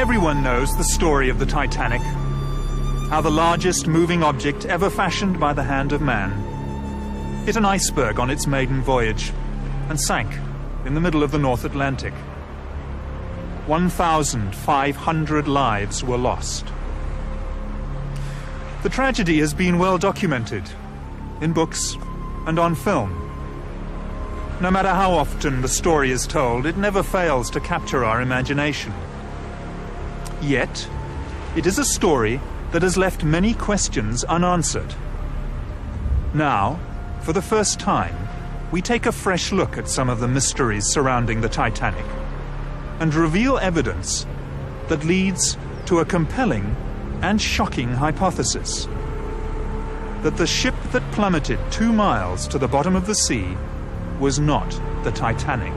Everyone knows the story of the Titanic, how the largest moving object ever fashioned by the hand of man hit an iceberg on its maiden voyage and sank in the middle of the North Atlantic. 1,500 lives were lost. The tragedy has been well documented in books and on film. No matter how often the story is told, it never fails to capture our imagination. Yet, it is a story that has left many questions unanswered. Now, for the first time, we take a fresh look at some of the mysteries surrounding the Titanic and reveal evidence that leads to a compelling and shocking hypothesis: that the ship that plummeted 2 miles to the bottom of the sea was not the Titanic,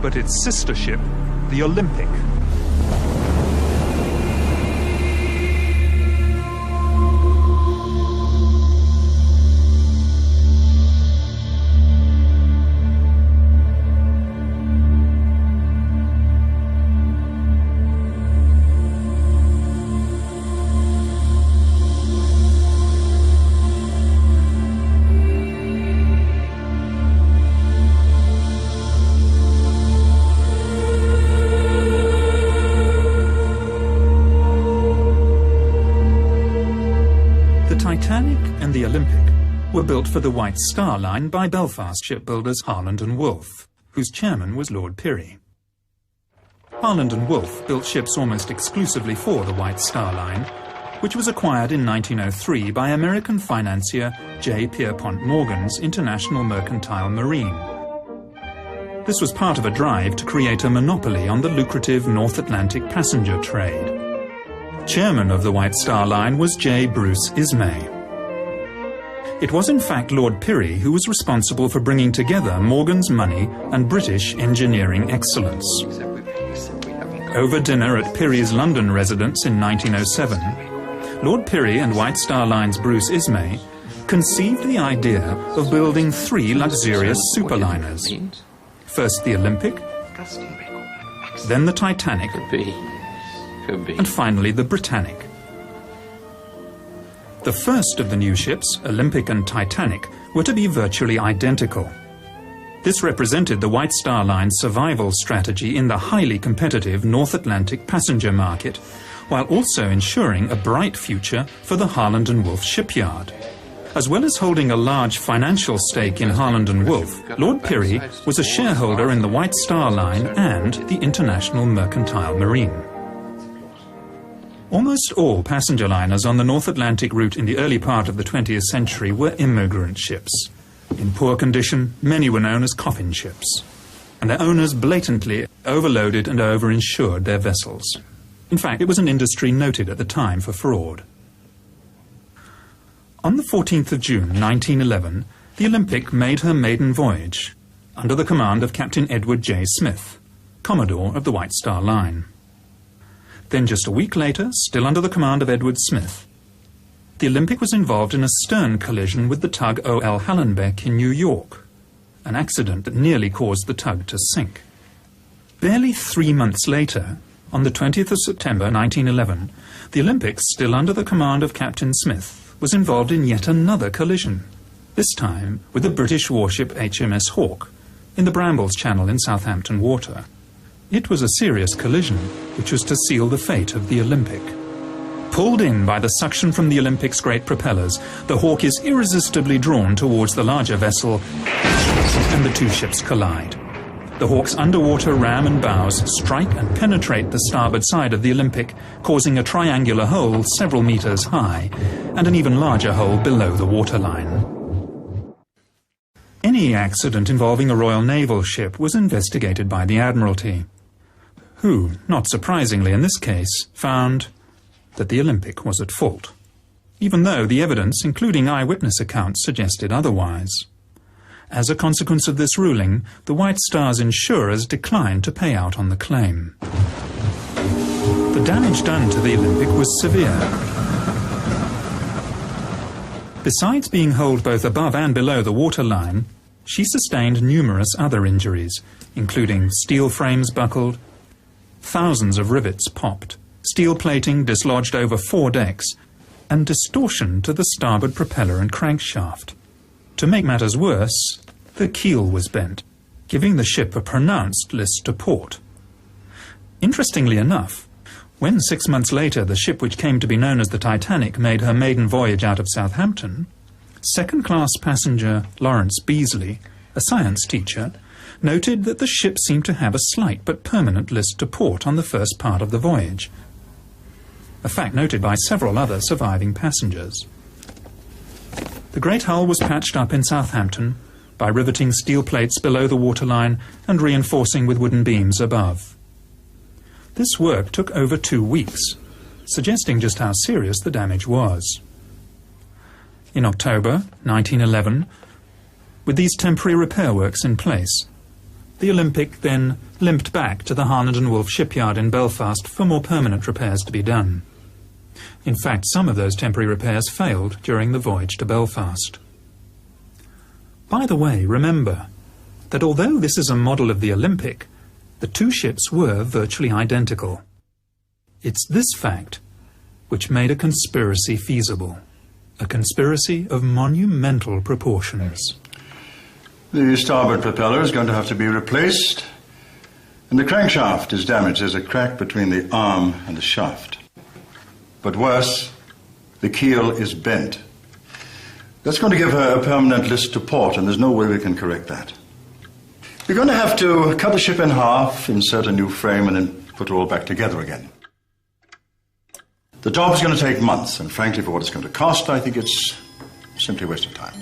but its sister ship, the Olympic. The Titanic and the Olympic were built for the White Star Line by Belfast shipbuilders Harland and Wolff, whose chairman was Lord Pirrie. Harland and Wolff built ships almost exclusively for the White Star Line, which was acquired in 1903 by American financier J. Pierpont Morgan's International Mercantile Marine. This was part of a drive to create a monopoly on the lucrative North Atlantic passenger trade. Chairman of the White Star Line was J. Bruce Ismay. It was in fact Lord Pirrie who was responsible for bringing together Morgan's money and British engineering excellence. Over dinner at Pirrie's London residence in 1907, Lord Pirrie and White Star Line's Bruce Ismay conceived the idea of building 3 luxurious superliners. First the Olympic, then the Titanic, and finally the Britannic. The first of the new ships, Olympic and Titanic, were to be virtually identical. This represented the White Star Line's survival strategy in the highly competitive North Atlantic passenger market, while also ensuring a bright future for the Harland and Wolff shipyard. As well as holding a large financial stake in Harland and Wolff, Lord Pirrie was a shareholder in the White Star Line and the International Mercantile Marine. Almost all passenger liners on the North Atlantic route in the early part of the 20th century were immigrant ships. In poor condition, many were known as coffin ships, and their owners blatantly overloaded and overinsured their vessels. In fact, it was an industry noted at the time for fraud. On the 14th of June 1911, the Olympic made her maiden voyage, under the command of Captain Edward J. Smith, Commodore of the White Star Line. Then just a week later, still under the command of Edward Smith, the Olympic was involved in a stern collision with the tug O.L. Hallenbeck in New York, an accident that nearly caused the tug to sink. Barely 3 months later, on the 20th of September 1911, the Olympic, still under the command of Captain Smith, was involved in yet another collision, this time with the British warship HMS Hawke in the Brambles Channel in Southampton Water. It was a serious collision, which was to seal the fate of the Olympic. Pulled in by the suction from the Olympic's great propellers, the Hawke is irresistibly drawn towards the larger vessel, and the two ships collide. The Hawke's underwater ram and bows strike and penetrate the starboard side of the Olympic, causing a triangular hole several meters high, and an even larger hole below the waterline. Any accident involving a Royal Naval ship was investigated by the Admiralty, who, not surprisingly in this case, found that the Olympic was at fault, even though the evidence, including eyewitness accounts, suggested otherwise. As a consequence of this ruling, the White Star's insurers declined to pay out on the claim. The damage done to the Olympic was severe. Besides being holed both above and below the waterline, she sustained numerous other injuries, including steel frames buckled, thousands of rivets popped, steel plating dislodged over 4 decks, and distortion to the starboard propeller and crankshaft. To make matters worse, the keel was bent, giving the ship a pronounced list to port. Interestingly enough, when 6 months later the ship which came to be known as the Titanic made her maiden voyage out of Southampton, second-class passenger Lawrence Beasley, a science teacher, noted that the ship seemed to have a slight but permanent list to port on the first part of the voyage, a fact noted by several other surviving passengers. The great hull was patched up in Southampton by riveting steel plates below the waterline and reinforcing with wooden beams above. This work took over 2 weeks, suggesting just how serious the damage was. In October 1911, with these temporary repair works in place, the Olympic then limped back to the Harland and Wolff shipyard in Belfast for more permanent repairs to be done. In fact, some of those temporary repairs failed during the voyage to Belfast. By the way, remember that although this is a model of the Olympic, the 2 ships were virtually identical. It's this fact which made a conspiracy feasible, a conspiracy of monumental proportions. The starboard propeller is going to have to be replaced, and the crankshaft is damaged. There's a crack between the arm and the shaft. But worse, the keel is bent. That's going to give her a permanent list to port, and there's no way we can correct that. We're going to have to cut the ship in half, insert a new frame, and then put it all back together again. The job is going to take months, and frankly, for what it's going to cost, I think it's simply a waste of time.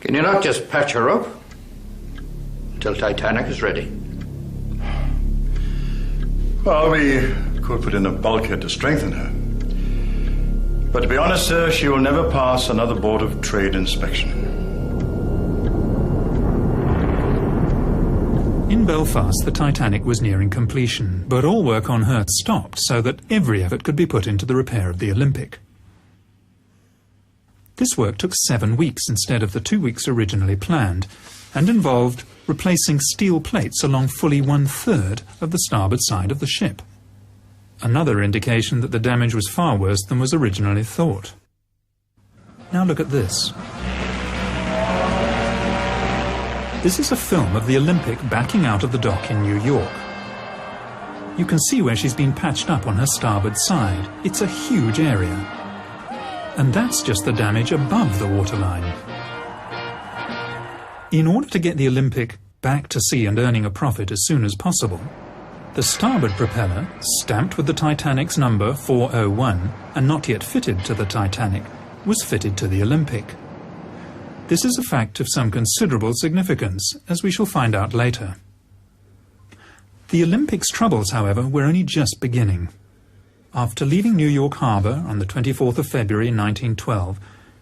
Can you not just patch her up until Titanic is ready? Well, we could put in a bulkhead to strengthen her. But to be honest, sir, she will never pass another Board of Trade inspection. In Belfast, the Titanic was nearing completion, but all work on her stopped so that every effort could be put into the repair of the Olympic. This work took 7 weeks instead of the 2 weeks originally planned, and involved replacing steel plates along fully 1/3 of the starboard side of the ship. Another indication that the damage was far worse than was originally thought. Now look at this. This is a film of the Olympic backing out of the dock in New York. You can see where she's been patched up on her starboard side. It's a huge area. And that's just the damage above the waterline. In order to get the Olympic back to sea and earning a profit as soon as possible, the starboard propeller, stamped with the Titanic's number 401 and not yet fitted to the Titanic, was fitted to the Olympic. This is a fact of some considerable significance, as we shall find out later. The Olympic's troubles, however, were only just beginning. After leaving New York Harbor on the 24th of February 1912,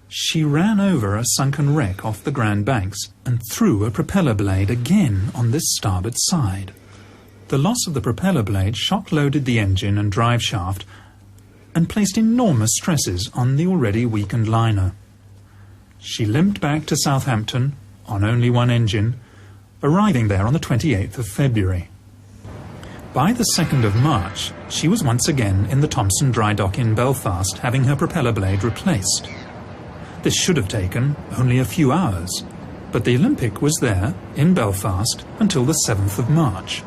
she ran over a sunken wreck off the Grand Banks and threw a propeller blade again on this starboard side. The loss of the propeller blade shock-loaded the engine and drive shaft and placed enormous stresses on the already weakened liner. She limped back to Southampton on only one engine, arriving there on the 28th of February. By the 2nd of March, she was once again in the Thompson dry dock in Belfast, having her propeller blade replaced. This should have taken only a few hours, but the Olympic was there, in Belfast, until the 7th of March.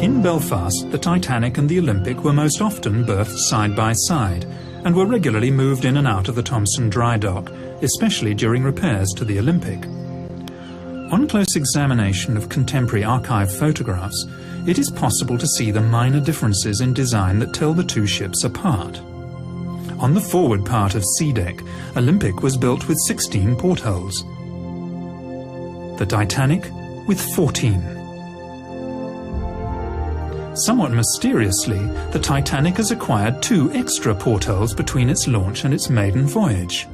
In Belfast, the Titanic and the Olympic were most often berthed side by side, and were regularly moved in and out of the Thompson dry dock, especially during repairs to the Olympic. On close examination of contemporary archive photographs, it is possible to see the minor differences in design that tell the 2 ships apart. On the forward part of C deck, Olympic was built with 16 portholes. The Titanic with 14. Somewhat mysteriously, the Titanic has acquired 2 extra portholes between its launch and its maiden voyage.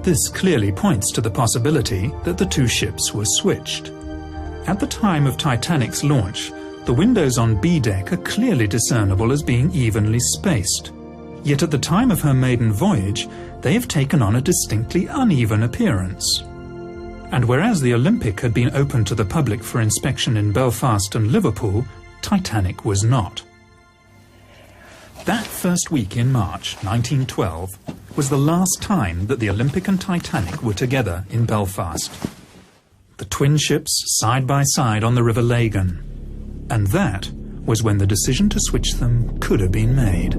This clearly points to the possibility that the 2 ships were switched. At the time of Titanic's launch, the windows on B deck are clearly discernible as being evenly spaced. Yet at the time of her maiden voyage, they have taken on a distinctly uneven appearance. And whereas the Olympic had been open to the public for inspection in Belfast and Liverpool, Titanic was not. That first week in March 1912 was the last time that the Olympic and Titanic were together in Belfast. The twin ships side by side on the River Lagan. And that was when the decision to switch them could have been made.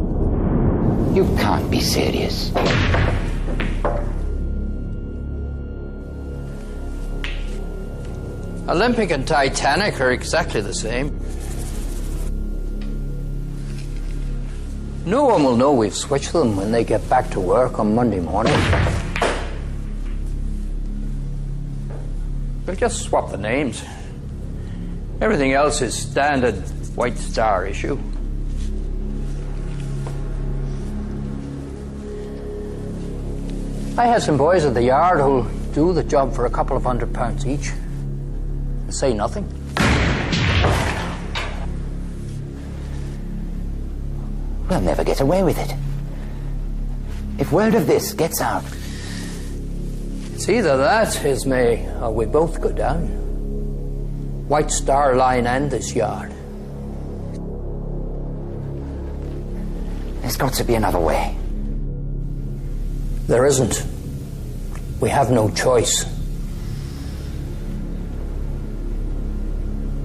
You can't be serious. Olympic and Titanic are exactly the same. No one will know we've switched them when they get back to work on Monday morning. We'll just swap the names. Everything else is standard White Star issue. I had some boys at the yard who'll do the job for a couple of £100 each and say nothing. We'll never get away with it. If word of this gets out... It's either that, Ismay, or we both go down. White Star Line and this yard. There's got to be another way. There isn't. We have no choice.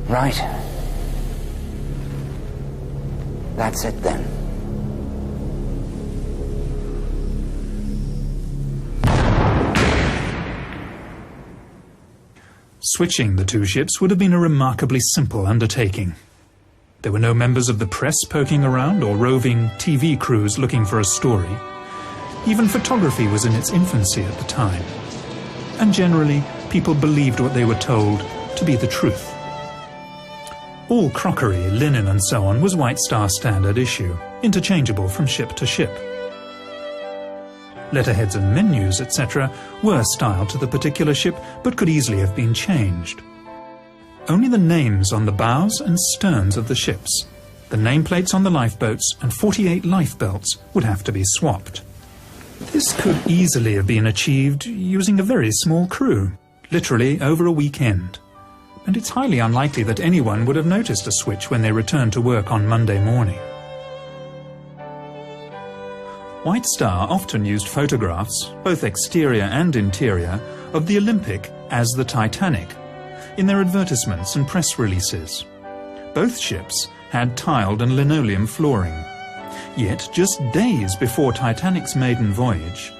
Right. That's it then. Switching the two ships would have been a remarkably simple undertaking. There were no members of the press poking around or roving TV crews looking for a story. Even photography was in its infancy at the time. And generally, people believed what they were told to be the truth. All crockery, linen and so on was White Star standard issue, interchangeable from ship to ship. Letterheads and menus, etc., were styled to the particular ship, but could easily have been changed. Only the names on the bows and sterns of the ships, the nameplates on the lifeboats and 48 lifebelts would have to be swapped. This could easily have been achieved using a very small crew, literally over a weekend. And it's highly unlikely that anyone would have noticed a switch when they returned to work on Monday morning. White Star often used photographs, both exterior and interior, of the Olympic as the Titanic, in their advertisements and press releases. Both ships had tiled and linoleum flooring. Yet, just days before Titanic's maiden voyage,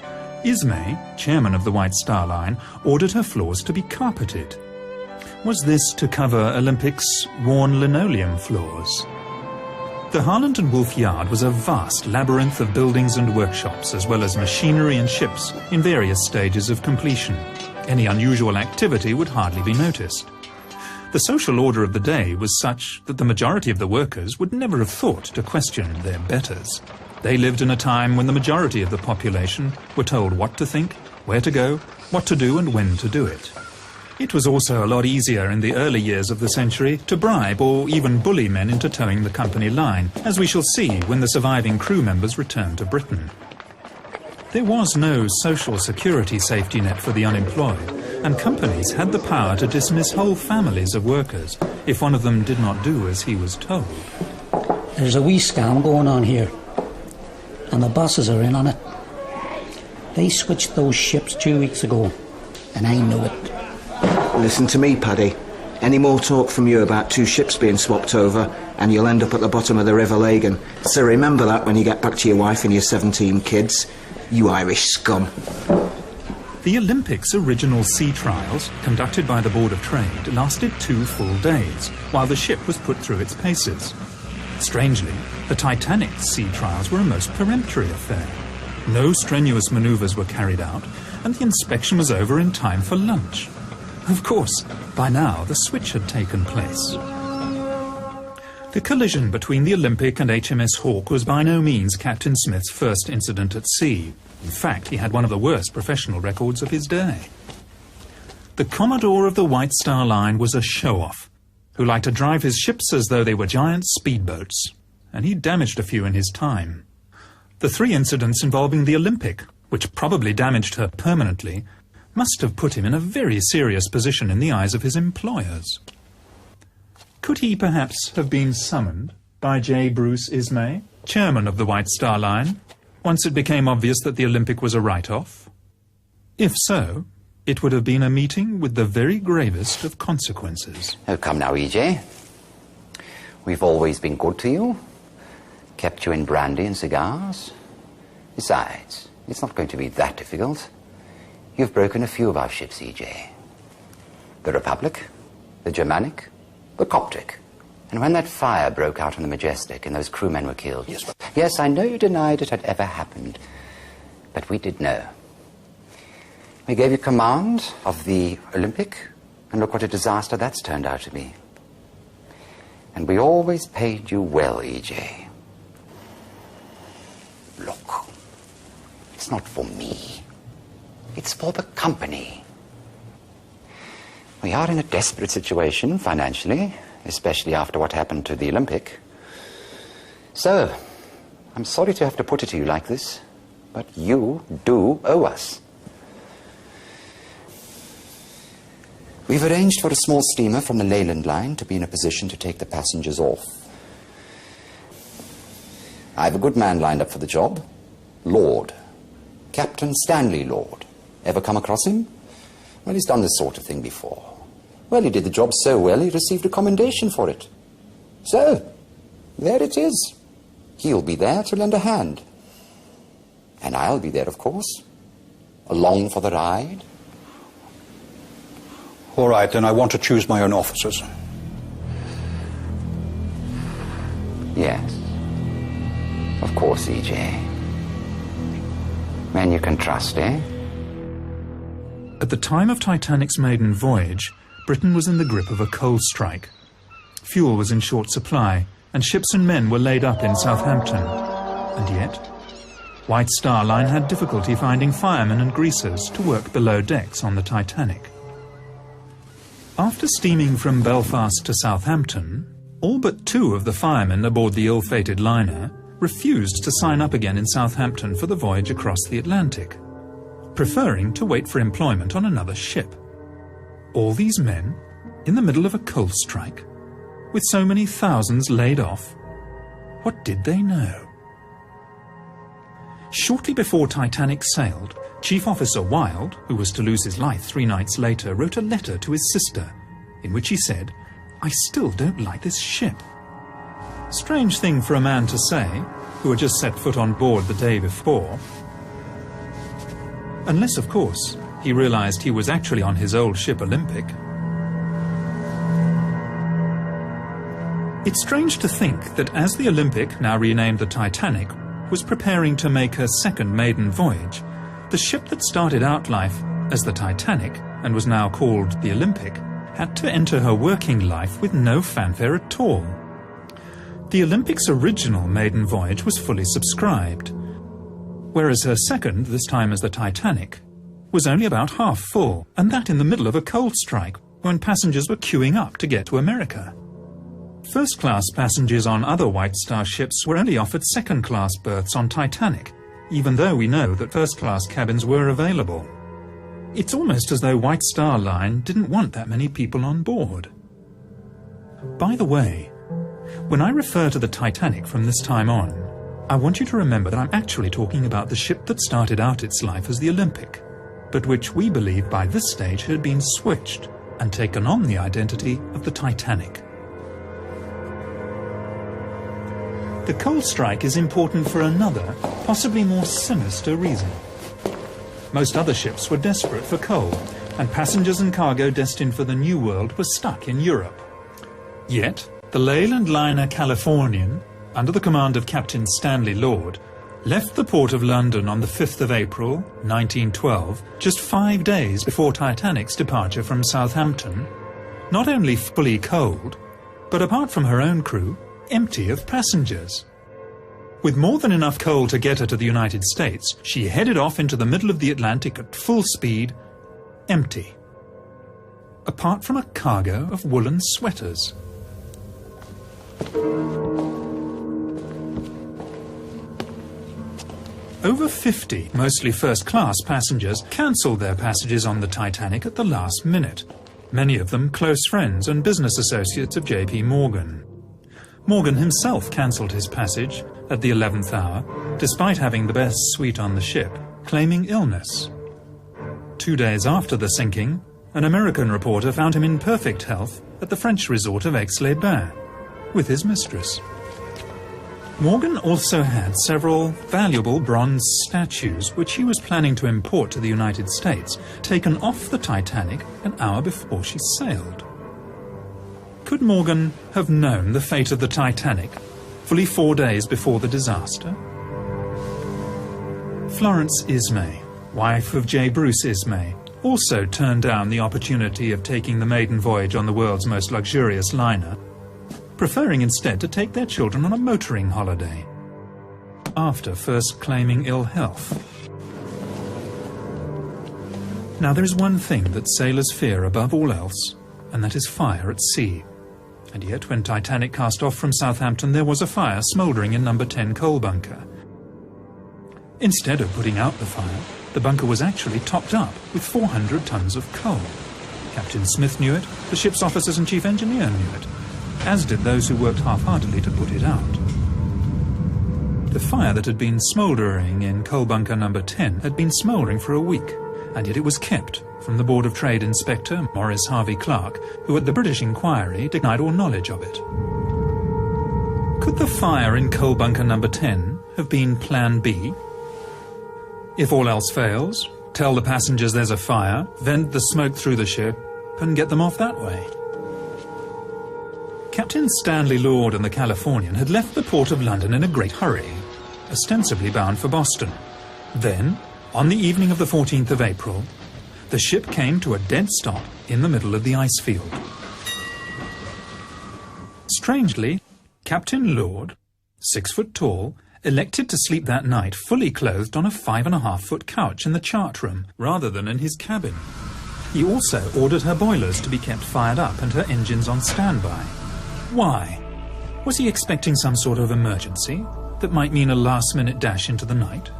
Ismay, chairman of the White Star Line, ordered her floors to be carpeted. Was this to cover Olympic's worn linoleum floors? The Harland and Wolff Yard was a vast labyrinth of buildings and workshops, as well as machinery and ships in various stages of completion. Any unusual activity would hardly be noticed. The social order of the day was such that the majority of the workers would never have thought to question their betters. They lived in a time when the majority of the population were told what to think, where to go, what to do and when to do it. It was also a lot easier in the early years of the century to bribe or even bully men into towing the company line, as we shall see when the surviving crew members returned to Britain. There was no social security safety net for the unemployed, and companies had the power to dismiss whole families of workers if one of them did not do as he was told. There's a wee scam going on here, and the bosses are in on it. They switched those ships 2 weeks ago, and I know it. Listen to me, Paddy. Any more talk from you about two ships being swapped over, and you'll end up at the bottom of the River Lagan. So remember that when you get back to your wife and your 17 kids. You Irish scum. The Olympics' original sea trials, conducted by the Board of Trade, lasted 2 full days, while the ship was put through its paces. Strangely, the Titanic's sea trials were a most peremptory affair. No strenuous manoeuvres were carried out, and the inspection was over in time for lunch. Of course, by now the switch had taken place. The collision between the Olympic and HMS Hawke was by no means Captain Smith's first incident at sea. In fact, he had one of the worst professional records of his day. The Commodore of the White Star Line was a show-off, who liked to drive his ships as though they were giant speedboats, and he damaged a few in his time. The 3 incidents involving the Olympic, which probably damaged her permanently, must have put him in a very serious position in the eyes of his employers. Could he perhaps have been summoned by J. Bruce Ismay, chairman of the White Star Line, once it became obvious that the Olympic was a write-off? If so, it would have been a meeting with the very gravest of consequences. Oh, come now, E.J. We've always been good to you. Kept you in brandy and cigars. Besides, it's not going to be that difficult. You've broken a few of our ships, E.J. The Republic, the Germanic, the Coptic. And when that fire broke out on the Majestic and those crewmen were killed... Yes, I know you denied it had ever happened. But we did know. We gave you command of the Olympic, and look what a disaster that's turned out to be. And we always paid you well, E.J. Look, it's not for me. It's for the company. We are in a desperate situation financially, especially after what happened to the Olympic. So, I'm sorry to have to put it to you like this, but you do owe us. We've arranged for a small steamer from the Leyland line to be in a position to take the passengers off. I have a good man lined up for the job. Lord. Captain Stanley Lord. Ever come across him? Well, he's done this sort of thing before. Well, he did the job so well, he received a commendation for it. So, there it is. He'll be there to lend a hand. And I'll be there, of course. Along for the ride. All right, then I want to choose my own officers. Yes. Of course, E.J. Men you can trust, eh? At the time of Titanic's maiden voyage, Britain was in the grip of a coal strike. Fuel was in short supply, and ships and men were laid up in Southampton. And yet, White Star Line had difficulty finding firemen and greasers to work below decks on the Titanic. After steaming from Belfast to Southampton, all but 2 of the firemen aboard the ill-fated liner refused to sign up again in Southampton for the voyage across the Atlantic, preferring to wait for employment on another ship. All these men, in the middle of a coal strike, with so many thousands laid off, what did they know? Shortly before Titanic sailed, Chief Officer Wilde, who was to lose his life 3 nights later, wrote a letter to his sister, in which he said, "I still don't like this ship." Strange thing for a man to say, who had just set foot on board the day before. Unless, of course, he realized he was actually on his old ship Olympic. It's strange to think that as the Olympic, now renamed the Titanic, was preparing to make her second maiden voyage, the ship that started out life as the Titanic and was now called the Olympic had to enter her working life with no fanfare at all. The Olympic's original maiden voyage was fully subscribed, whereas her second, this time as the Titanic, was only about half full, and that in the middle of a coal strike when passengers were queuing up to get to America. First-class passengers on other White Star ships were only offered second-class berths on Titanic, even though we know that first-class cabins were available. It's almost as though White Star Line didn't want that many people on board. By the way, when I refer to the Titanic from this time on, I want you to remember that I'm actually talking about the ship that started out its life as the Olympic, but which we believe by this stage had been switched and taken on the identity of the Titanic. The coal strike is important for another, possibly more sinister reason. Most other ships were desperate for coal, and passengers and cargo destined for the New World were stuck in Europe. Yet, the Leyland liner Californian, under the command of Captain Stanley Lord, left the port of London on the 5th of April, 1912, just 5 days before Titanic's departure from Southampton, not only fully coaled, but apart from her own crew, empty of passengers. With more than enough coal to get her to the United States, she headed off into the middle of the Atlantic at full speed, empty. Apart from a cargo of woolen sweaters. Over 50, mostly first-class passengers, cancelled their passages on the Titanic at the last minute, many of them close friends and business associates of J.P. Morgan. Morgan himself cancelled his passage at the 11th hour, despite having the best suite on the ship, claiming illness. 2 days after the sinking, an American reporter found him in perfect health at the French resort of Aix-les-Bains, with his mistress. Morgan also had several valuable bronze statues which he was planning to import to the United States, taken off the Titanic an hour before she sailed. Could Morgan have known the fate of the Titanic fully 4 days before the disaster? Florence Ismay, wife of J. Bruce Ismay, also turned down the opportunity of taking the maiden voyage on the world's most luxurious liner, preferring instead to take their children on a motoring holiday, after first claiming ill health. Now there is one thing that sailors fear above all else, and that is fire at sea. And yet when Titanic cast off from Southampton, there was a fire smouldering in number 10 coal bunker. Instead of putting out the fire, the bunker was actually topped up with 400 tons of coal. Captain Smith knew it, the ship's officers and chief engineer knew it, as did those who worked half-heartedly to put it out. The fire that had been smouldering in coal bunker number 10 had been smouldering for a week, and yet it was kept from the Board of Trade Inspector Maurice Harvey Clark, who at the British inquiry denied all knowledge of it. Could the fire in coal bunker number 10 have been Plan B? If all else fails, tell the passengers there's a fire, vent the smoke through the ship, and get them off that way. Captain Stanley Lord and the Californian had left the port of London in a great hurry, ostensibly bound for Boston. Then, on the evening of the 14th of April, the ship came to a dead stop in the middle of the ice field. Strangely, Captain Lord, 6 foot tall, elected to sleep that night fully clothed on a 5.5-foot couch in the chart room, rather than in his cabin. He also ordered her boilers to be kept fired up and her engines on standby. Why? Was he expecting some sort of emergency that might mean a last-minute dash into the night?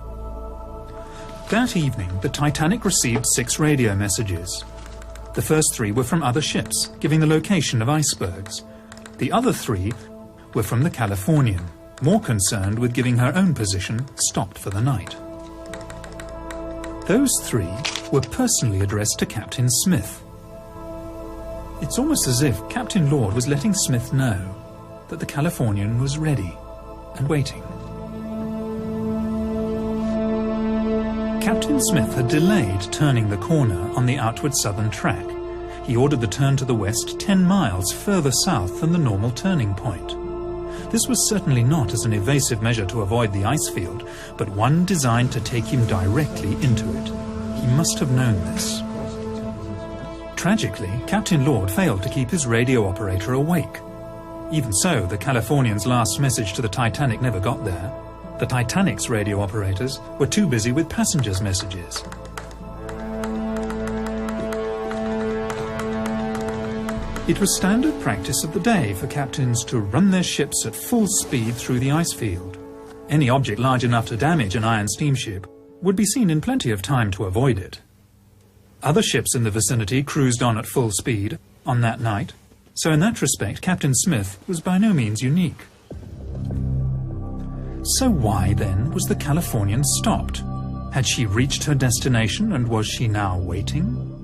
That evening, the Titanic received 6 radio messages. The first 3 were from other ships, giving the location of icebergs. The other 3 were from the Californian, more concerned with giving her own position, stopped for the night. Those 3 were personally addressed to Captain Smith. It's almost as if Captain Lord was letting Smith know that the Californian was ready and waiting. Captain Smith had delayed turning the corner on the outward southern track. He ordered the turn to the west 10 miles further south than the normal turning point. This was certainly not as an evasive measure to avoid the ice field, but one designed to take him directly into it. He must have known this. Tragically, Captain Lord failed to keep his radio operator awake. Even so, the Californian's last message to the Titanic never got there. The Titanic's radio operators were too busy with passengers' messages. It was standard practice of the day for captains to run their ships at full speed through the ice field. Any object large enough to damage an iron steamship would be seen in plenty of time to avoid it. Other ships in the vicinity cruised on at full speed on that night, so in that respect Captain Smith was by no means unique. So why, then, was the Californian stopped? Had she reached her destination, and was she now waiting?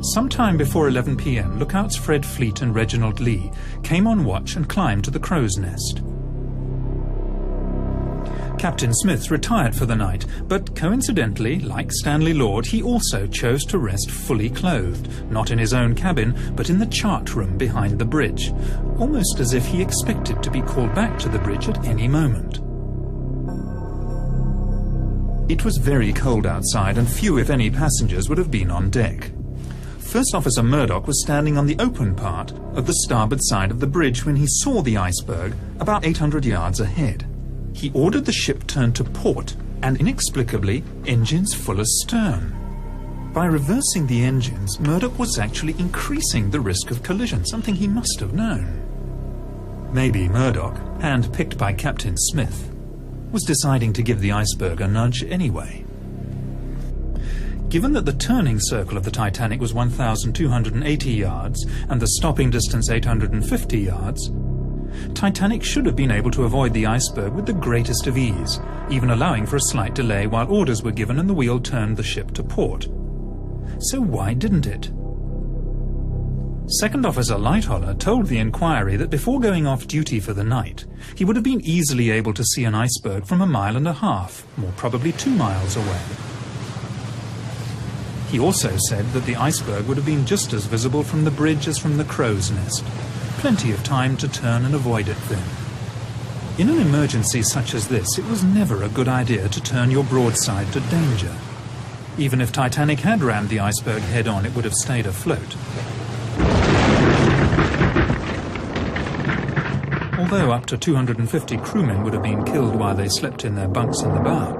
Sometime before 11 p.m, lookouts Fred Fleet and Reginald Lee came on watch and climbed to the crow's nest. Captain Smith retired for the night, but coincidentally, like Stanley Lord, he also chose to rest fully clothed, not in his own cabin, but in the chart room behind the bridge, almost as if he expected to be called back to the bridge at any moment. It was very cold outside, and few, if any, passengers would have been on deck. First Officer Murdoch was standing on the open part of the starboard side of the bridge when he saw the iceberg about 800 yards ahead. He ordered the ship turned to port, and inexplicably, engines full astern. By reversing the engines, Murdoch was actually increasing the risk of collision, something he must have known. Maybe Murdoch, hand-picked by Captain Smith, was deciding to give the iceberg a nudge anyway. Given that the turning circle of the Titanic was 1,280 yards and the stopping distance 850 yards, Titanic should have been able to avoid the iceberg with the greatest of ease, even allowing for a slight delay while orders were given and the wheel turned the ship to port. So why didn't it? Second Officer Lightoller told the inquiry that before going off duty for the night, he would have been easily able to see an iceberg from 1.5 miles, more probably 2 miles away. He also said that the iceberg would have been just as visible from the bridge as from the crow's nest. Plenty of time to turn and avoid it then. In an emergency such as this, it was never a good idea to turn your broadside to danger. Even if Titanic had rammed the iceberg head-on, it would have stayed afloat. Although up to 250 crewmen would have been killed while they slept in their bunks in the bow.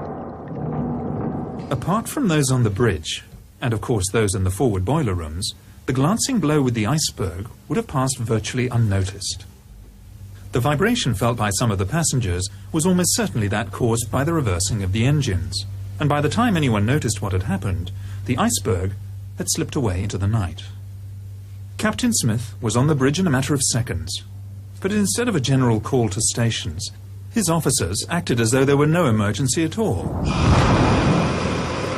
Apart from those on the bridge, and of course those in the forward boiler rooms, the glancing blow with the iceberg would have passed virtually unnoticed. The vibration felt by some of the passengers was almost certainly that caused by the reversing of the engines, and by the time anyone noticed what had happened, the iceberg had slipped away into the night. Captain Smith was on the bridge in a matter of seconds, but instead of a general call to stations, his officers acted as though there were no emergency at all.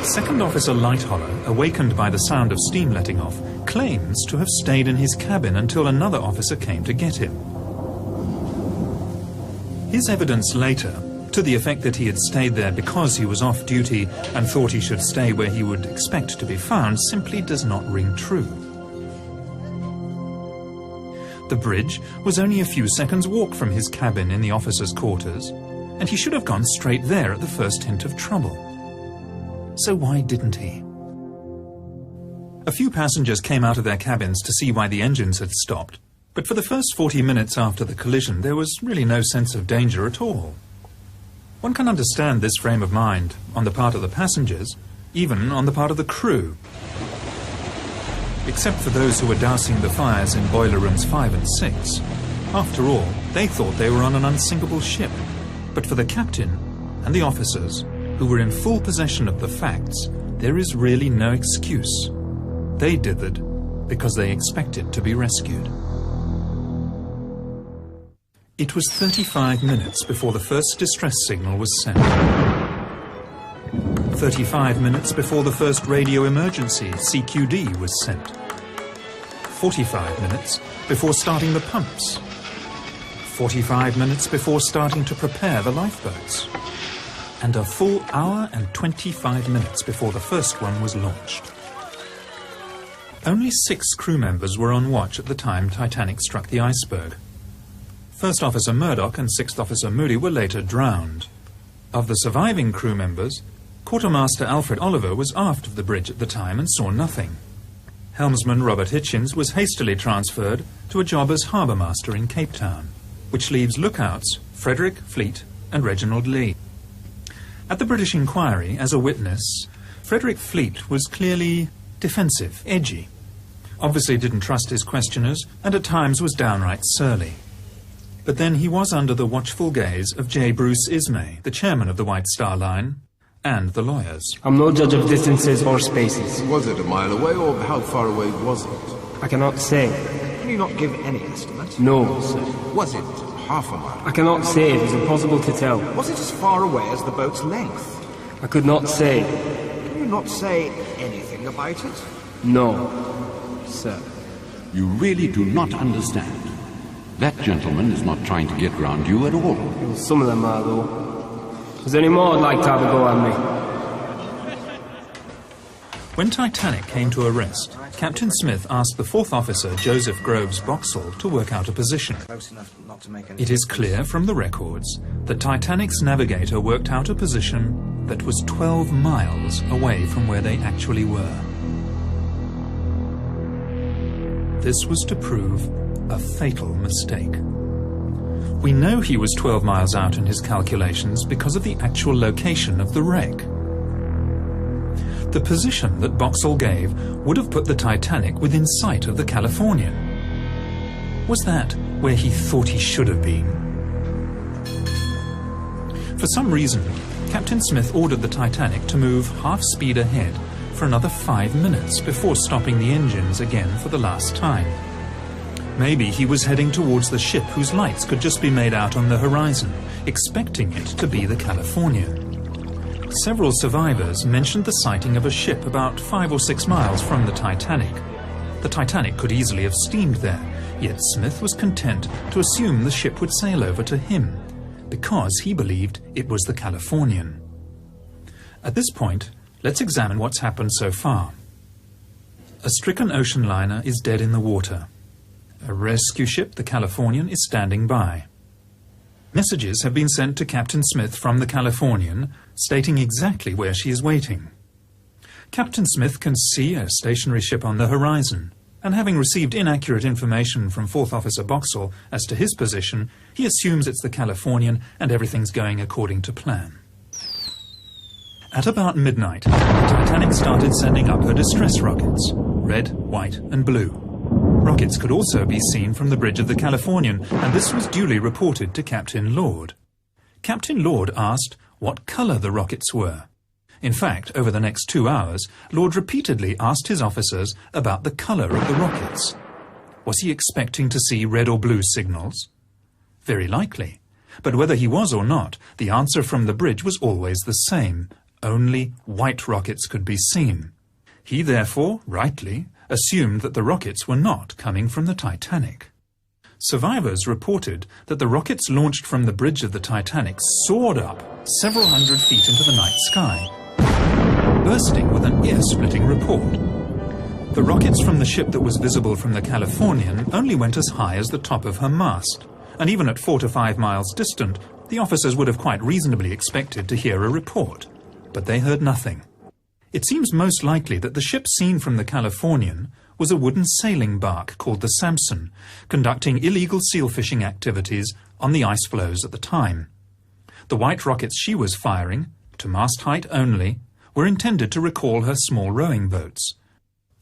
Second Officer Lightoller, awakened by the sound of steam letting off, claims to have stayed in his cabin until another officer came to get him. His evidence later, to the effect that he had stayed there because he was off duty and thought he should stay where he would expect to be found, simply does not ring true. The bridge was only a few seconds' walk from his cabin in the officers' quarters, and he should have gone straight there at the first hint of trouble. So why didn't he? A few passengers came out of their cabins to see why the engines had stopped, but for the first 40 minutes after the collision there was really no sense of danger at all. One can understand this frame of mind on the part of the passengers, even on the part of the crew. Except for those who were dousing the fires in boiler rooms 5 and 6. After all, they thought they were on an unsinkable ship. But for the captain and the officers, who were in full possession of the facts, there is really no excuse. They did it because they expected to be rescued. It was 35 minutes before the first distress signal was sent. 35 minutes before the first radio emergency, CQD, was sent. 45 minutes before starting the pumps. 45 minutes before starting to prepare the lifeboats. And a full hour and 25 minutes before the first one was launched. Only 6 crew members were on watch at the time Titanic struck the iceberg. First Officer Murdoch and Sixth Officer Moody were later drowned. Of the surviving crew members, Quartermaster Alfred Oliver was aft of the bridge at the time and saw nothing. Helmsman Robert Hitchins was hastily transferred to a job as harbour master in Cape Town, which leaves lookouts Frederick, Fleet and Reginald Lee. At the British inquiry, as a witness, Frederick Fleet was clearly defensive, edgy, obviously didn't trust his questioners and at times was downright surly. But then he was under the watchful gaze of J. Bruce Ismay, the chairman of the White Star Line, and the lawyers. I'm no judge of distances or spaces. Was it a mile away, or how far away was it? I cannot say. Can you not give any estimate? No, sir. Was it half a mile? I cannot say. It is impossible to tell. Was it as far away as the boat's length? I could not say. Can you not say anything about it? No, sir. You really do not understand. That gentleman is not trying to get round you at all. Well, some of them are, though. Is there any more I'd like to have a go at me? When Titanic came to a rest, Captain Smith asked the fourth officer, Joseph Groves Boxall, to work out a position. It is clear from the records that Titanic's navigator worked out a position that was 12 miles away from where they actually were. This was to prove a fatal mistake. We know he was 12 miles out in his calculations because of the actual location of the wreck. The position that Boxall gave would have put the Titanic within sight of the Californian. Was that where he thought he should have been? For some reason, Captain Smith ordered the Titanic to move half-speed ahead for another 5 minutes before stopping the engines again for the last time. Maybe he was heading towards the ship whose lights could just be made out on the horizon, expecting it to be the Californian. Several survivors mentioned the sighting of a ship about 5 or 6 miles from the Titanic. The Titanic could easily have steamed there, yet Smith was content to assume the ship would sail over to him, because he believed it was the Californian. At this point, let's examine what's happened so far. A stricken ocean liner is dead in the water. A rescue ship, the Californian, is standing by. Messages have been sent to Captain Smith from the Californian, stating exactly where she is waiting. Captain Smith can see a stationary ship on the horizon, and having received inaccurate information from 4th Officer Boxall as to his position, he assumes it's the Californian and everything's going according to plan. At about midnight, the Titanic started sending up her distress rockets, red, white and blue. Rockets could also be seen from the bridge of the Californian, and this was duly reported to Captain Lord. Captain Lord asked what colour the rockets were. In fact, over the next 2 hours, Lord repeatedly asked his officers about the colour of the rockets. Was he expecting to see red or blue signals? Very likely. But whether he was or not, the answer from the bridge was always the same. Only white rockets could be seen. He therefore, rightly, assumed that the rockets were not coming from the Titanic. Survivors reported that the rockets launched from the bridge of the Titanic soared up several hundred feet into the night sky, bursting with an ear-splitting report. The rockets from the ship that was visible from the Californian only went as high as the top of her mast, and even at 4 to 5 miles distant, the officers would have quite reasonably expected to hear a report. But they heard nothing. It seems most likely that the ship seen from the Californian was a wooden sailing bark called the Samson, conducting illegal seal fishing activities on the ice floes at the time. The white rockets she was firing, to mast height only, were intended to recall her small rowing boats.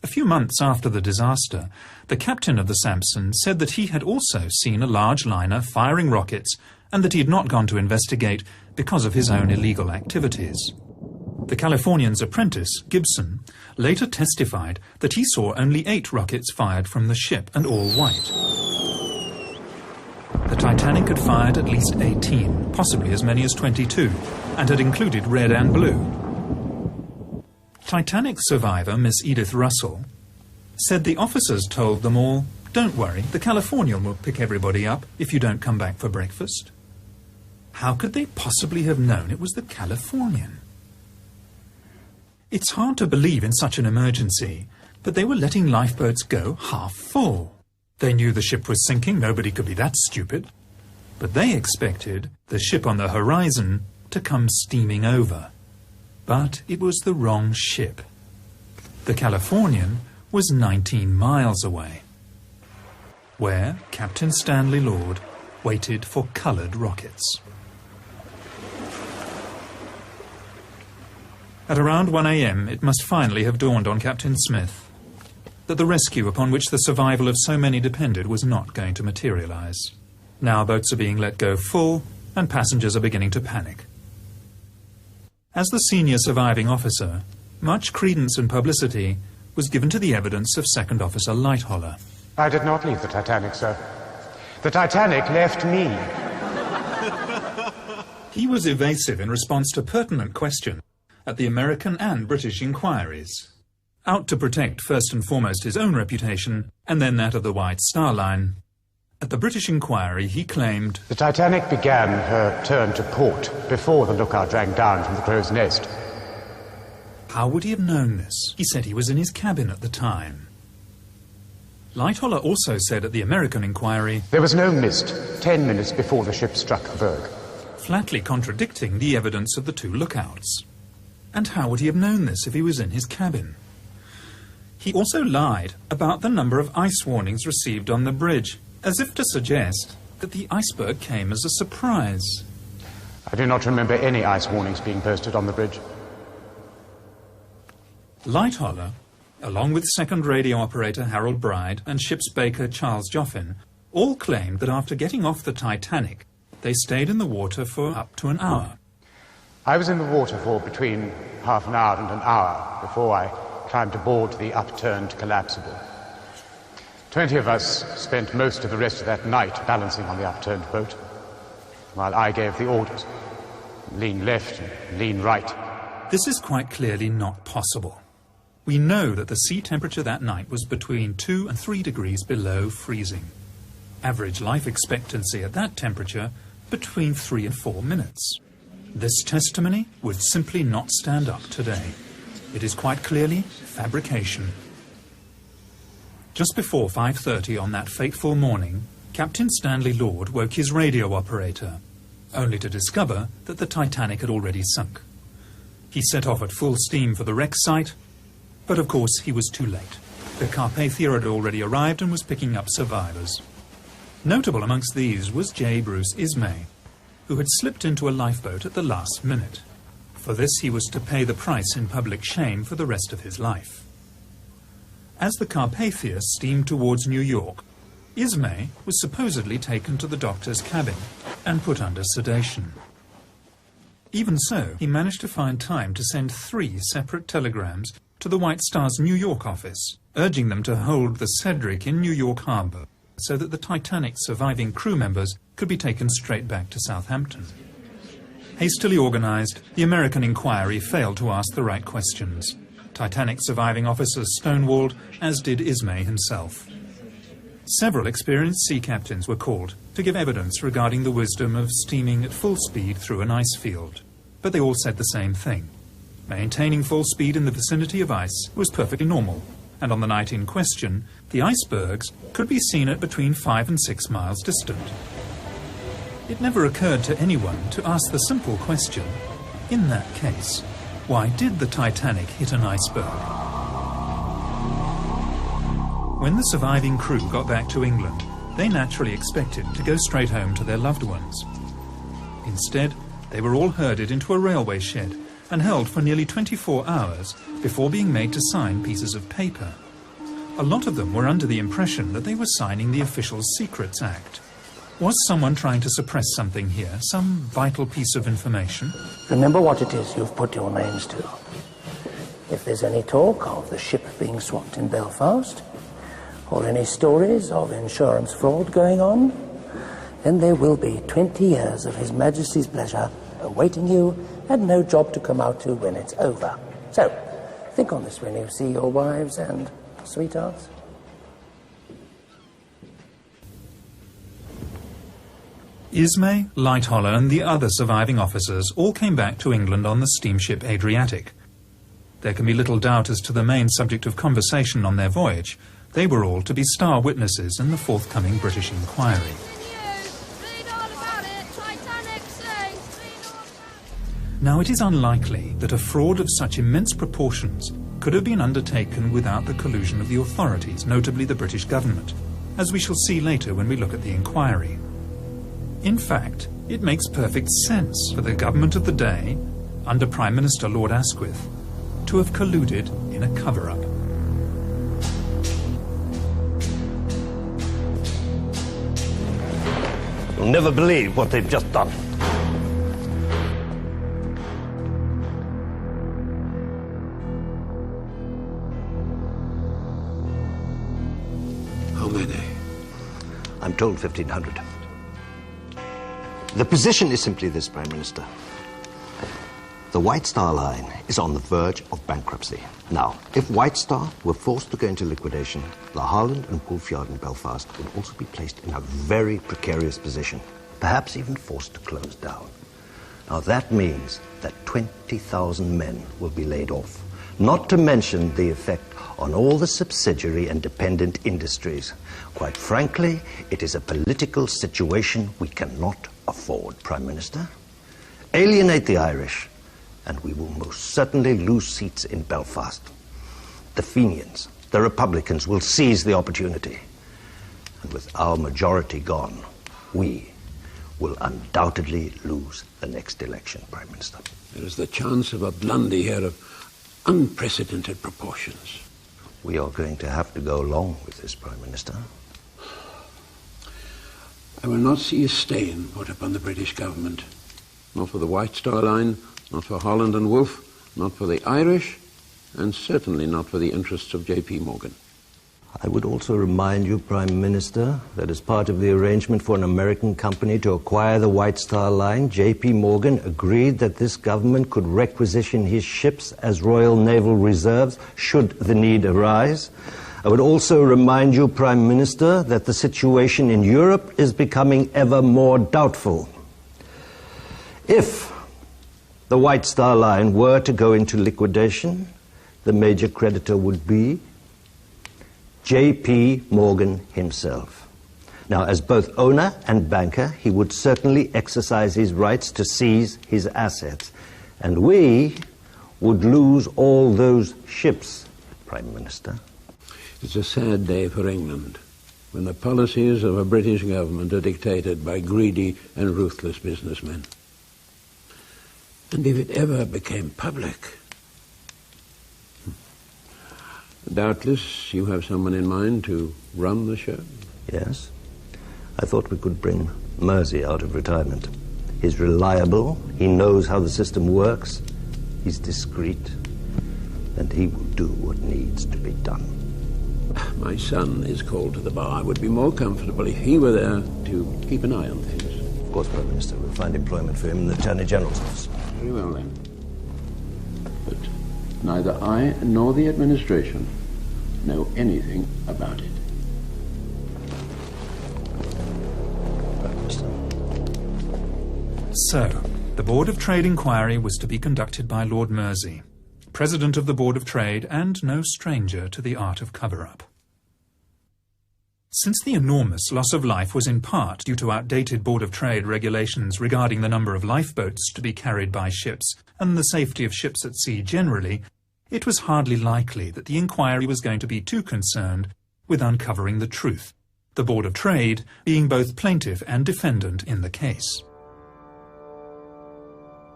A few months after the disaster, the captain of the Samson said that he had also seen a large liner firing rockets and that he had not gone to investigate because of his own illegal activities. The Californian's apprentice, Gibson, later testified that he saw only 8 rockets fired from the ship, and all white. The Titanic had fired at least 18, possibly as many as 22, and had included red and blue. Titanic survivor Miss Edith Russell said the officers told them all, "Don't worry, the Californian will pick everybody up if you don't come back for breakfast." How could they possibly have known it was the Californian? It's hard to believe in such an emergency, but they were letting lifeboats go half full. They knew the ship was sinking, nobody could be that stupid. But they expected the ship on the horizon to come steaming over. But it was the wrong ship. The Californian was 19 miles away, where Captain Stanley Lord waited for coloured rockets. At around 1 a.m., it must finally have dawned on Captain Smith that the rescue upon which the survival of so many depended was not going to materialize. Now boats are being let go full, and passengers are beginning to panic. As the senior surviving officer, much credence and publicity was given to the evidence of Second Officer Lightholler. I did not leave the Titanic, sir. The Titanic left me. He was evasive in response to pertinent questions at the American and British inquiries, out to protect first and foremost his own reputation and then that of the White Star Line. At the British inquiry, he claimed, "The Titanic began her turn to port before the lookout drank down from the crow's nest." How would he have known this? He said he was in his cabin at the time. Lightholler also said at the American inquiry, "There was no mist 10 minutes before the ship struck the berg," flatly contradicting the evidence of the 2 lookouts. And how would he have known this if he was in his cabin? He also lied about the number of ice warnings received on the bridge, as if to suggest that the iceberg came as a surprise. "I do not remember any ice warnings being posted on the bridge." Lightholler, along with second radio operator Harold Bride and ship's baker Charles Joffin, all claimed that after getting off the Titanic, they stayed in the water for up to an hour. I was in the water for between half an hour and an hour before I climbed aboard the upturned collapsible. 20 of us spent most of the rest of that night balancing on the upturned boat, while I gave the orders. Lean left and lean right. This is quite clearly not possible. We know that the sea temperature that night was between 2 and 3 degrees below freezing. Average life expectancy at that temperature between 3 and 4 minutes. This testimony would simply not stand up today. It is quite clearly fabrication. Just before 5:30 on that fateful morning, Captain Stanley Lord woke his radio operator, only to discover that the Titanic had already sunk. He set off at full steam for the wreck site, but of course he was too late. The Carpathia had already arrived and was picking up survivors. Notable amongst these was J. Bruce Ismay, who had slipped into a lifeboat at the last minute. For this he was to pay the price in public shame for the rest of his life. As the Carpathia steamed towards New York, Ismay was supposedly taken to the doctor's cabin and put under sedation. Even so, he managed to find time to send 3 separate telegrams to the White Star's New York office, urging them to hold the Cedric in New York Harbor so that the Titanic's surviving crew members could be taken straight back to Southampton. Hastily organized, the American inquiry failed to ask the right questions. Titanic surviving officers stonewalled, as did Ismay himself. Several experienced sea captains were called to give evidence regarding the wisdom of steaming at full speed through an ice field. But they all said the same thing. Maintaining full speed in the vicinity of ice was perfectly normal, and on the night in question, the icebergs could be seen at between 5 and 6 miles distant. It never occurred to anyone to ask the simple question, in that case, why did the Titanic hit an iceberg? When the surviving crew got back to England, they naturally expected to go straight home to their loved ones. Instead, they were all herded into a railway shed and held for nearly 24 hours before being made to sign pieces of paper. A lot of them were under the impression that they were signing the Official Secrets Act. Was someone trying to suppress something here, some vital piece of information? Remember what it is you've put your names to. If there's any talk of the ship being swapped in Belfast, or any stories of insurance fraud going on, then there will be 20 years of His Majesty's pleasure awaiting you and no job to come out to when it's over. So, think on this when you see your wives and sweethearts. Ismay, Lightoller and the other surviving officers all came back to England on the steamship Adriatic. There can be little doubt as to the main subject of conversation on their voyage. They were all to be star witnesses in the forthcoming British inquiry. Now, it is unlikely that a fraud of such immense proportions could have been undertaken without the collusion of the authorities, notably the British government, as we shall see later when we look at the inquiry. In fact, it makes perfect sense for the government of the day, under Prime Minister Lord Asquith, to have colluded in a cover-up. You'll never believe what they've just done. How many? I'm told 1,500. The position is simply this, Prime Minister. The White Star Line is on the verge of bankruptcy. Now, if White Star were forced to go into liquidation, the Harland and Wolff Yard in Belfast would also be placed in a very precarious position, perhaps even forced to close down. Now, that means that 20,000 men will be laid off, not to mention the effect on all the subsidiary and dependent industries. Quite frankly, it is a political situation we cannot afford, Prime Minister. Alienate the Irish, and we will most certainly lose seats in Belfast. The Fenians, the Republicans, will seize the opportunity. And with our majority gone, we will undoubtedly lose the next election, Prime Minister. There is the chance of a blunder here of unprecedented proportions. We are going to have to go along with this, Prime Minister. I will not see a stain put upon the British government, not for the White Star Line, Not for Holland and Wolff, not for the Irish, and certainly not for the interests of J.P. Morgan. I would also remind you, Prime Minister, that as part of the arrangement for an American company to acquire the White Star Line, J.P. Morgan agreed that this government could requisition his ships as Royal Naval Reserves should the need arise. I would also remind you, Prime Minister, that the situation in Europe is becoming ever more doubtful. If the White Star Line were to go into liquidation, the major creditor would be J.P. Morgan himself. Now, as both owner and banker, he would certainly exercise his rights to seize his assets. And we would lose all those ships, Prime Minister. It's a sad day for England, when the policies of a British government are dictated by greedy and ruthless businessmen. And if it ever became public... Doubtless you have someone in mind to run the show? Yes. I thought we could bring Mersey out of retirement. He's reliable, he knows how the system works, he's discreet, and he will do what needs to be done. My son is called to the bar. I would be more comfortable if he were there to keep an eye on things. Of course, Prime Minister, we'll find employment for him in the Attorney General's office. Very well, then. But neither I nor the administration know anything about it. So, the Board of Trade inquiry was to be conducted by Lord Mersey, President of the Board of Trade and no stranger to the art of cover-up. Since the enormous loss of life was in part due to outdated Board of Trade regulations regarding the number of lifeboats to be carried by ships and the safety of ships at sea generally, it was hardly likely that the inquiry was going to be too concerned with uncovering the truth, the Board of Trade being both plaintiff and defendant in the case.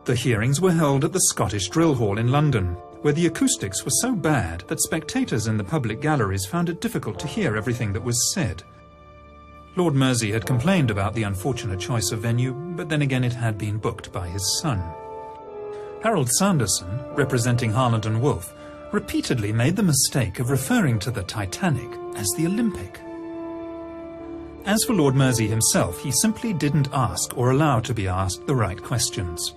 The hearings were held at the Scottish Drill Hall in London, where the acoustics were so bad that spectators in the public galleries found it difficult to hear everything that was said. Lord Mersey had complained about the unfortunate choice of venue, but then again it had been booked by his son. Harold Sanderson, representing Harland and Wolff, repeatedly made the mistake of referring to the Titanic as the Olympic. As for Lord Mersey himself, he simply didn't ask or allow to be asked the right questions.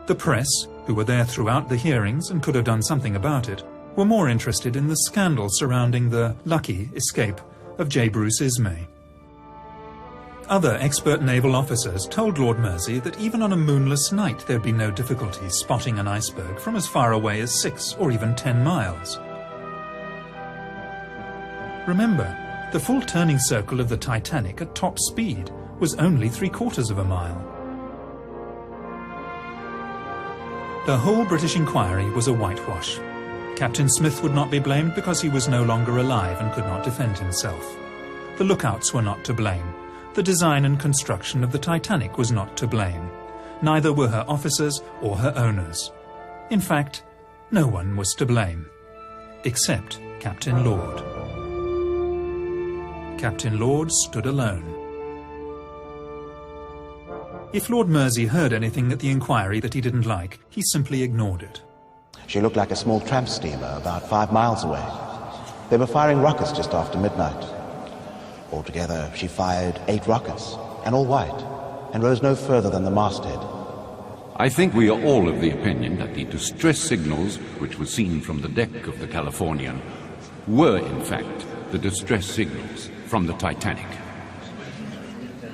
The press, who were there throughout the hearings and could have done something about it, were more interested in the scandal surrounding the lucky escape of J. Bruce Ismay. Other expert naval officers told Lord Mersey that even on a moonless night there'd be no difficulty spotting an iceberg from as far away as 6 or even 10 miles. Remember, the full turning circle of the Titanic at top speed was only 3/4 of a mile. The whole British inquiry was a whitewash. Captain Smith would not be blamed because he was no longer alive and could not defend himself. The lookouts were not to blame. The design and construction of the Titanic was not to blame. Neither were her officers or her owners. In fact, no one was to blame. Except Captain Lord. Captain Lord stood alone. If Lord Mersey heard anything at the inquiry that he didn't like, he simply ignored it. She looked like a small tramp steamer about 5 miles away. They were firing rockets just after midnight. Altogether, she fired 8 rockets, and all white, and rose no further than the masthead. I think we are all of the opinion that the distress signals which were seen from the deck of the Californian were, in fact, the distress signals from the Titanic.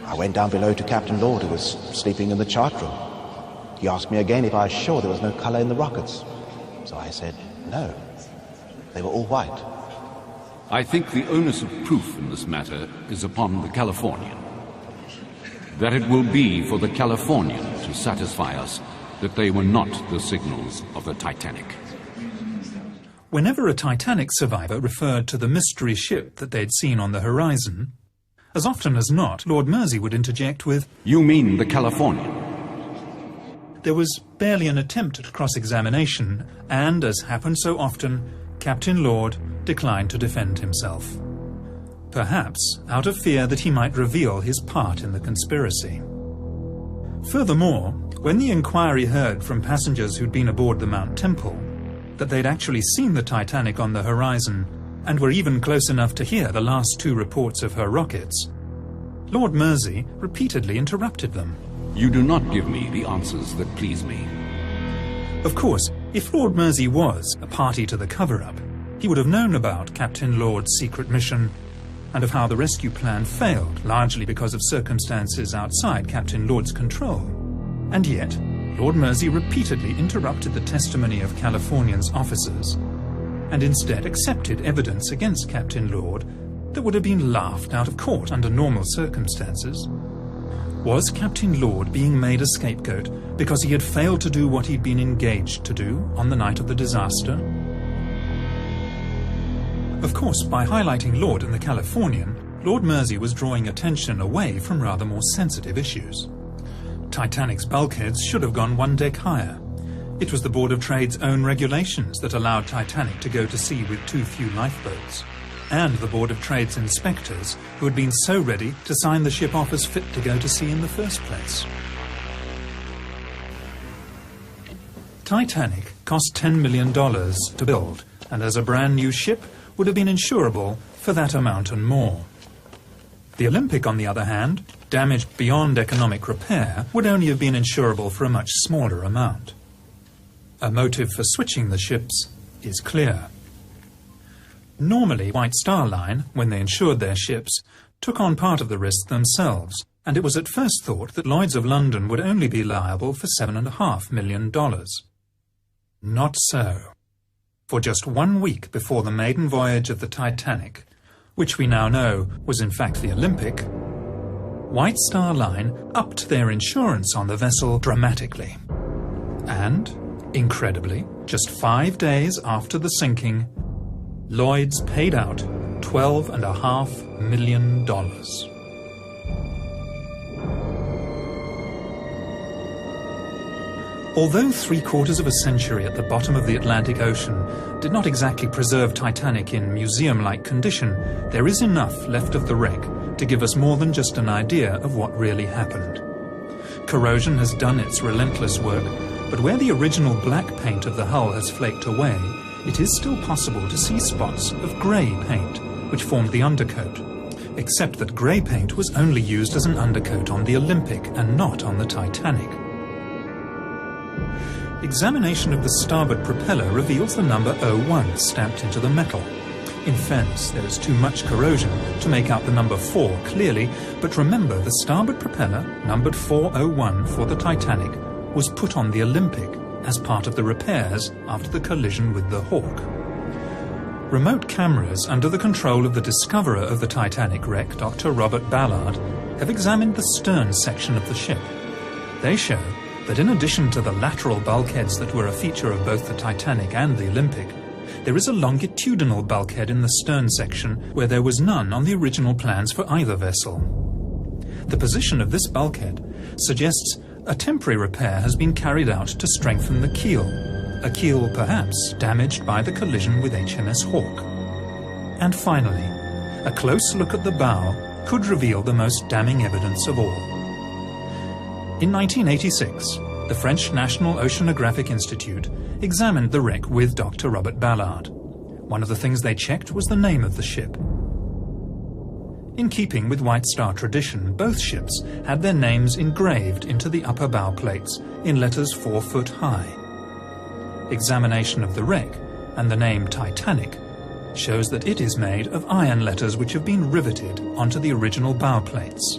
I went down below to Captain Lord, who was sleeping in the chart room. He asked me again if I was sure there was no color in the rockets. So I said, no, they were all white. I think the onus of proof in this matter is upon the Californian. That it will be for the Californian to satisfy us that they were not the signals of the Titanic. Whenever a Titanic survivor referred to the mystery ship that they'd seen on the horizon, as often as not, Lord Mersey would interject with, "You mean the Californian?" There was barely an attempt at cross-examination, and, as happened so often, Captain Lord declined to defend himself. Perhaps out of fear that he might reveal his part in the conspiracy. Furthermore, When the inquiry heard from passengers who'd been aboard the Mount Temple that they'd actually seen the Titanic on the horizon and were even close enough to hear the last 2 reports of her rockets, Lord Mersey repeatedly interrupted them. You do not give me the answers that please me. Of course, if Lord Mersey was a party to the cover-up, he would have known about Captain Lord's secret mission and of how the rescue plan failed, largely because of circumstances outside Captain Lord's control. And yet, Lord Mersey repeatedly interrupted the testimony of Californian's officers and instead accepted evidence against Captain Lord that would have been laughed out of court under normal circumstances. Was Captain Lord being made a scapegoat because he had failed to do what he'd been engaged to do on the night of the disaster? Of course, by highlighting Lord and the Californian, Lord Mersey was drawing attention away from rather more sensitive issues. Titanic's bulkheads should have gone 1 deck higher. It was the Board of Trade's own regulations that allowed Titanic to go to sea with too few lifeboats, and the Board of Trade's inspectors who had been so ready to sign the ship off as fit to go to sea in the first place. Titanic cost $10 million to build, and as a brand new ship would have been insurable for that amount and more. The Olympic, on the other hand, damaged beyond economic repair, would only have been insurable for a much smaller amount. A motive for switching the ships is clear. Normally, White Star Line, when they insured their ships, took on part of the risk themselves, and it was at first thought that Lloyd's of London would only be liable for $7.5 million. Not so. For just 1 week before the maiden voyage of the Titanic, which we now know was in fact the Olympic, White Star Line upped their insurance on the vessel dramatically. And, incredibly, just 5 days after the sinking, Lloyd's paid out $12.5 million. Although 3/4 of a century at the bottom of the Atlantic Ocean did not exactly preserve Titanic in museum-like condition, there is enough left of the wreck to give us more than just an idea of what really happened. Corrosion has done its relentless work, but where the original black paint of the hull has flaked away, it is still possible to see spots of grey paint, which formed the undercoat, except that grey paint was only used as an undercoat on the Olympic and not on the Titanic. Examination of the starboard propeller reveals the number 01 stamped into the metal. In fairness, there is too much corrosion to make out the number 4 clearly, but remember the starboard propeller, numbered 401 for the Titanic, was put on the Olympic as part of the repairs after the collision with the Hawk. Remote cameras under the control of the discoverer of the Titanic wreck, Dr. Robert Ballard, have examined the stern section of the ship. They show that in addition to the lateral bulkheads that were a feature of both the Titanic and the Olympic, there is a longitudinal bulkhead in the stern section where there was none on the original plans for either vessel. The position of this bulkhead suggests a temporary repair has been carried out to strengthen the keel, a keel perhaps damaged by the collision with HMS Hawk. And finally, a close look at the bow could reveal the most damning evidence of all. In 1986, the French National Oceanographic Institute examined the wreck with Dr. Robert Ballard. One of the things they checked was the name of the ship. In keeping with White Star tradition, both ships had their names engraved into the upper bow plates in letters 4 foot high. Examination of the wreck and the name Titanic shows that it is made of iron letters which have been riveted onto the original bow plates.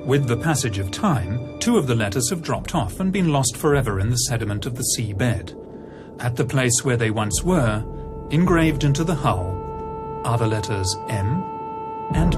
With the passage of time, 2 of the letters have dropped off and been lost forever in the sediment of the sea bed. At the place where they once were, engraved into the hull, are the letters M and